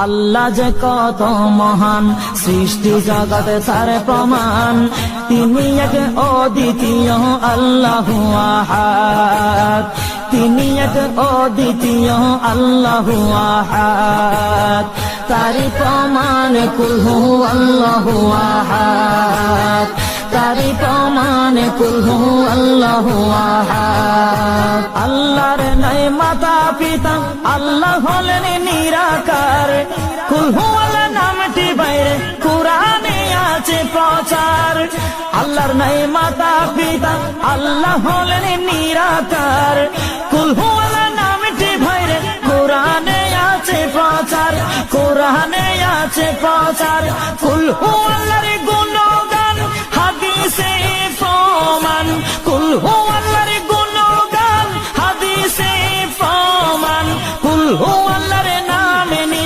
আল্লাহ যে কত মহান, সৃষ্টি জগতে তার প্রমাণ। তিনি এক অদ্বিতীয় আল্লাহু আহাদ, তিনি এক অদ্বিতীয় আল্লাহু আহাদ। তারি প্রমাণ কুল হু আল্লাহু আহাদ, তারি প্রমাণ কুল হু আল্লাহু আহাদ। আল্লাহর নাই মাতা পিতা, আল্লাহ হলেন নিরাকার। কুল হু আল্লাহ নামটি বাইরে কুরআনে আছে প্রচার। আল্লাহর নাই মাতা পিতা, আল্লাহ হলেন নিরাকার। কুল হু আল্লাহ নামটি বাইরে কুরআনে আছে প্রচার, কুরআনে আছে প্রচার। কুল হু আল্লাহর গুণ